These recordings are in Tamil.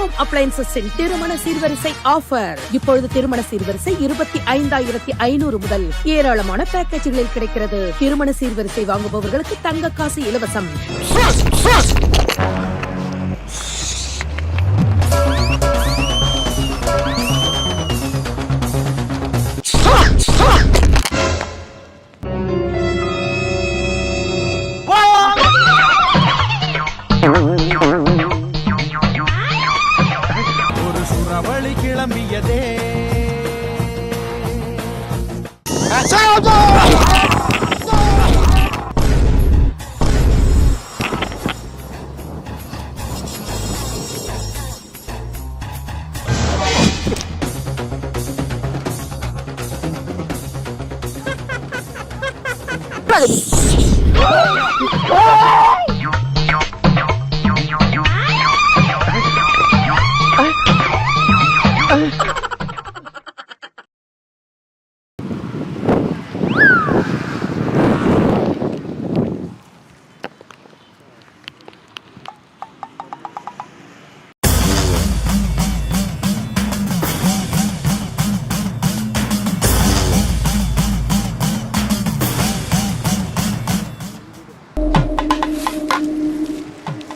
ஹோம் அப்ளையன்சஸின் திருமண சீர்வரிசை ஆஃபர். இப்பொழுது திருமண சீர்வரிசை 25,500 முதல் ஏராளமான பேக்கேஜ்களில் கிடைக்கிறது. திருமண சீர்வரிசை வாங்குபவர்களுக்கு தங்க காசு இலவசம். ஒரு சுறவழி கிளம்பியதே.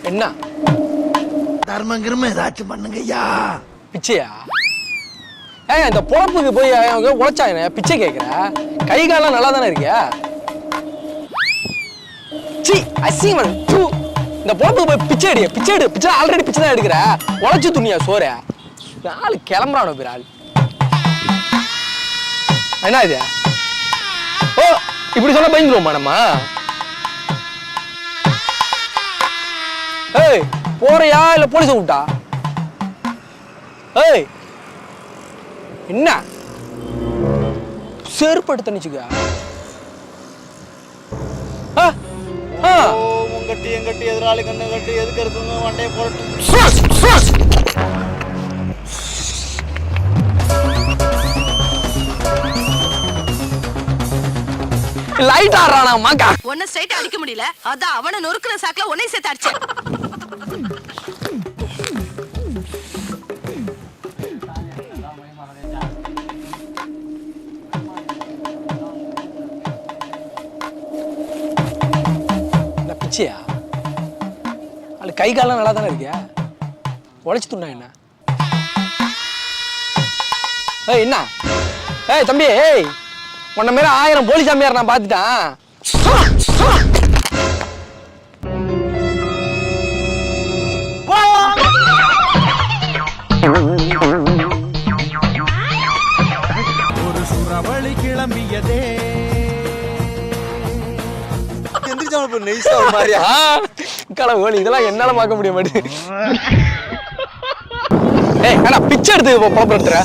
என்ன தர்மங்கிரும ஏதாச்சும் பண்ணுங்கய்யா. பிச்சையா? இந்த பொழப்புக்கு போய் உழைச்சா என்ன பிச்சை கேட்குற? கை காலம் நல்லா தானே இருக்கியா? சி அசிங்கமா. இந்த பொழப்புக்கு போய் பிச்சை எடு, பிச்சை எடு. பிச்சை ஆல்ரெடி பிச்சை தான் எடுக்கிற. உழைச்சு துணியா சோற ஆள் கிளம்புறானோ பேர் ஆள். என்ன இது? ஓ இப்படி சொன்னா பயந்துருவோமா நம்ம? ஏய் போறியா இல்ல போலீஸ் கூப்பிட்டா? ஏய் என்ன செருப்படுத்த நிச்சுக்க? கட்டி எங்கட்டி எதிராளி கண்ணு கட்டி எதுக்கு இருக்குங்க வண்டையை போட்டு லைட் ஆடுறானா மாக்கா? ஒன்ன ஸ்ட்ரைட் அடிக்க முடியல, அதான் அவனை நொறுக்குற சாக்குல ஒன்னை சேர்த்து அடிச்சேன். பிச்சையா? அது கை காலம் நல்லா தானே இருக்கியா? உழைச்சு துண்ணா என்ன? ஏய் என்ன? ஏய் தம்பி, ஏய் உன்ன மாரி 1000 போலீஸ் சாமியார் நான் பார்த்துட்டேன். ஒரு சுறவழி கிளம்பியதே. இதெல்லாம் என்னால பார்க்க முடிய மாட்டேங்குது. ஏய் அண்ணா பிச்சை எடுத்து பொழப்பு எடுத்துற.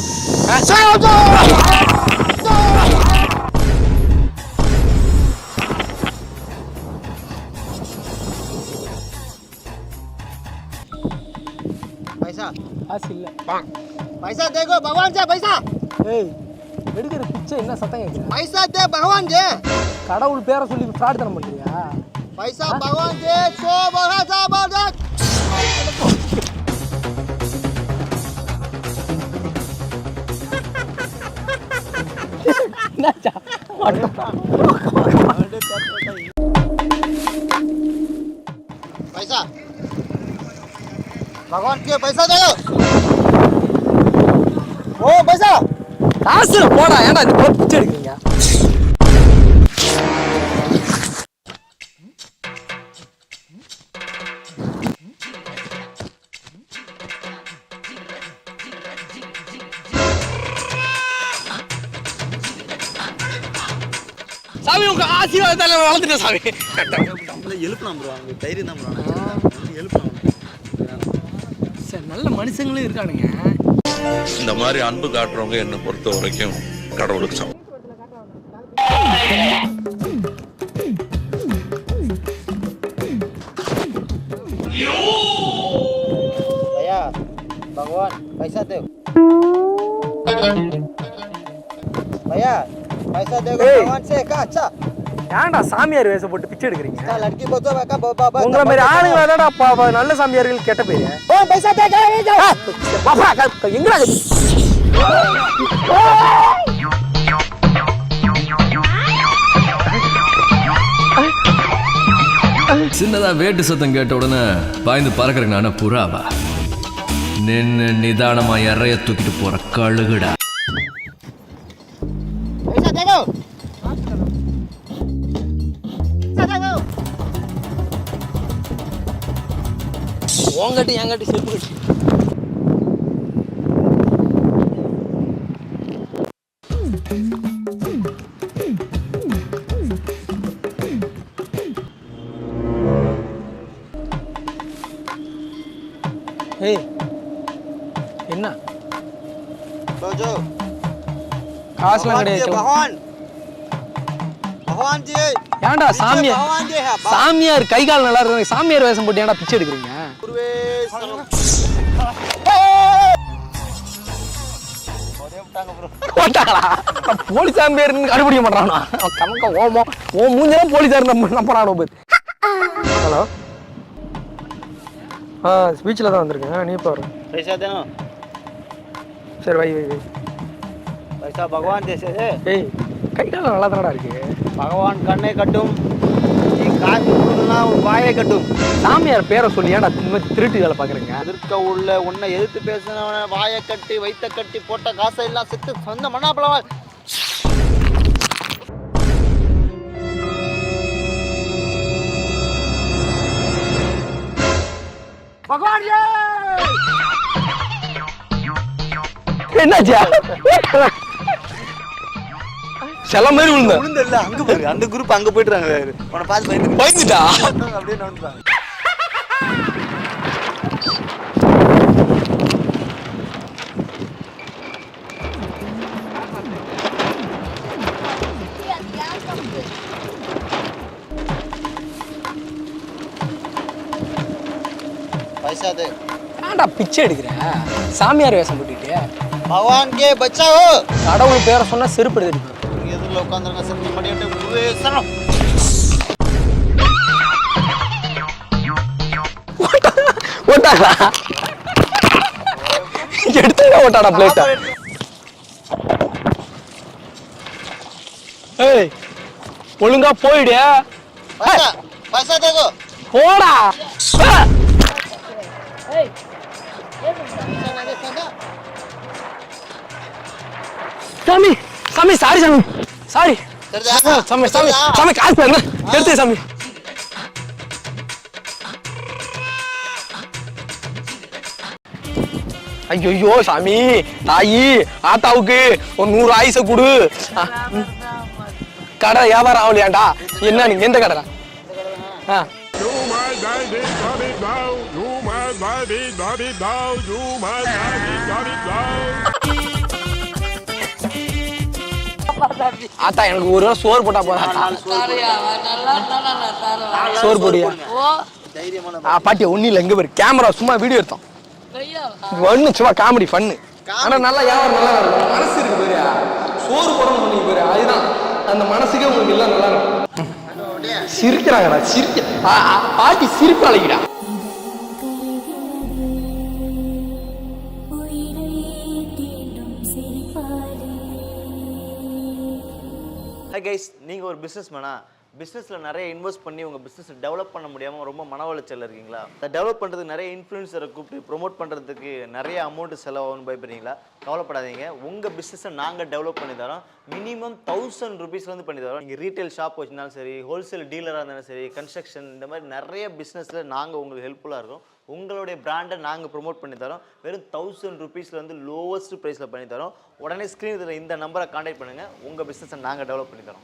पैसा காசு இல்ல. पैसा देखो भगवान से पैसा. ஏய் எடுக்கிற பிச்சை என்ன சத்தம் கேட்குற? पैसा दे भगवान के. கடவுள் பேரை சொல்லி ஃப்ராட் தர மாட்டியா? पैसा भगवान के सो भरोसा बरदात. पैसा भगवान के पैसा दे. ओ पैसा காசு போடா. ஏன்டா இந்த பொழப்பு பிச்சை எடுக்கிறீங்க? சாமி உங்க ஆசீர்வாதத்தால வளர்ந்துட்டேன் சாமி. எழுப்பலாம் ப்ரோ, அவங்க தைரியம் தான் ப்ரோ. எழுப்பலாம். சரி நல்ல மனுஷங்களும் இருக்கானுங்க. இந்த மாதிரி அன்பு காட்டுறவங்க என்னை பொறுத்த வரைக்கும் கடவுளுக்கு சமம். भैया भगवान पैसा दे. भैया पैसा देखो भगवान से का. अच्छा ஏன்டா சாமியார் வேஷம் போட்டு பிச்சை எடுக்கிறீங்க? உங்களை மாதிரி ஆளுங்க தான்டா நல்ல சாமியார்கள் கெட்ட பேரு. எங்கடா சின்னதா வேட்டு சத்தம் கேட்ட உடனே பாய்ந்து பறக்கிறேன். நானே புறாவா? நின்னு நிதானமா இறைய தூக்கிட்டு போற கழுகுடா. ஓங்கட்டி எங்கட்டி செப்பு கட்டி. ஏய் என்ன காசுலாம் கிடையாது. ஏன்டா சாமியார் கை கால் நல்லா இருக்கு, சாமியார் வேஷம் போட்டு ஏன்டா பிச்சை எடுக்கிறீங்க? போலீஸ் சாமியார் கண்டுபிடிக்க மாட்டானா? கணக்க ஓமோ ஓ மூஞ்செல்லாம் போலீஸார் நம்பறானோ பேர். ஹலோ ஸ்பீச்சில் தான் வந்திருக்கேன். நீ பாரு पैसा देना சரி வை வை வை. पैसा भगवान जैसे है ஏய் கை கால் நல்லா தானடா இருக்கு. भगवान कन्ने कट्टुम நீ காசு கொடுக்கலனா உன் வாயை கட்டும். சாமியார் பேரை சொல்லி ஏன்டா திருட்டு வேலை பார்க்குறீங்க? எதிர்க்க உள்ள உன்னை எதிர்த்து பேசினவன வாயை கட்டி வைத்த கட்டி போட்ட காசை எல்லாம் செத்து சொந்த மண்ணாப்பழமா. பகவான் என்னாச்சா? செல்ல மாதிரி விழுந்து இல்ல அங்க பாரு அந்த குரூப் அங்க போயிட்டுறாங்க. உன பாத்து பயந்துட்டா அப்படியே நடந்துறாங்க. पैसा दे. ஏன்டா பிச்சை எடுக்கிற? சாமியார் வேஷம் போட்டுட்டு பகவான் கே பச்சாவோ. கடவுள் பேரை சொன்னா செருப்பு எடுத்து எதிரில் உட்காந்துருங்க செருப்பு மடியிட்டு குருவே சரணம். ஓட்டாடா எடுத்து ஓட்டாடா பிளேட்டா. ஏய் ஒழுங்கா போயிடு. पैसा पैसा देखो போடா. சாமி சாமி சாரி சாமி சாரி சாமி சாமி சாமி காசு பாருங்க எடுத்து சாமி. ஐயோ சாமி தாயி ஆத்தாவுக்கு ஒரு 100 ஆயிசை கொடு. கடை வியாபாரம் ஆகலையாண்டா? என்ன நீங்க எந்த கடைடா? ஆத்தா எனக்கு ஒரு நாள் சோறு போட்டா போதா? சோறு போடியா? பாட்டியா ஒன்னும் இல்லை. எங்க பேரு கேமரா சும்மா வீடியோ எடுத்தோம். ஒண்ணு சும்மா காமெடி பண்ணு. ஆனா நல்லா வியாபாரம் நல்லா இருக்கும். மனசு இருக்கு பேரு சோறு போடணும் பண்ணி பேரு. அதுதான் அந்த மனசுக்கே உங்களுக்கு எல்லாம் நல்லா இருக்கும். சிரிக்கிறாங்கடா சிரிக்க பாட்டி சிரிப்பு அழைக்கிறா. ஹாய் கைஸ், நீங்கள் ஒரு பிஸ்னஸ் மேனா பிஸ்னஸில் நிறைய இன்வெஸ்ட் பண்ணி உங்கள் பிஸ்னஸ் டெவலப் பண்ண முடியாமல் ரொம்ப மன உளைச்சல் இருக்கீங்களா? அதை டெவலப் பண்ணுறதுக்கு நிறைய இன்ஃப்ளூயன்சரை கூப்பிட்டு ப்ரொமோட் பண்ணுறதுக்கு நிறைய அமௌண்ட் செலவாகும்னு பயப்படுறீங்களா? கவலைப்படாதீங்க, உங்கள் பிஸ்னஸை நாங்கள் டெவலப் பண்ணி தரோம். மினிமம் 1000 rupeesலேருந்து பண்ணி தரோம். நீங்கள் ரீட்டைல் ஷாப் வச்சுருந்தாலும் சரி, ஹோல்சேல் டீலராக இருந்தாலும் சரி, கன்ஸ்ட்ரக்ஷன் இந்த மாதிரி நிறைய பிஸ்னஸில் நாங்கள் உங்களுக்கு ஹெல்ப்ஃபுல்லாக இருக்கும். உங்களுடைய பிராண்டை நாங்கள் ப்ரொமோட் பண்ணி தரோம். வெறும் 1000 rupeesலேருந்து லோவஸ்ட் ப்ரைஸில் பண்ணி தரோம். உடனே ஸ்க்ரீன் இந்த நம்பரை கான்டாக்ட் பண்ணுங்கள். உங்கள் பிஸ்னஸை நாங்கள் டெவலப் பண்ணி தரோம்.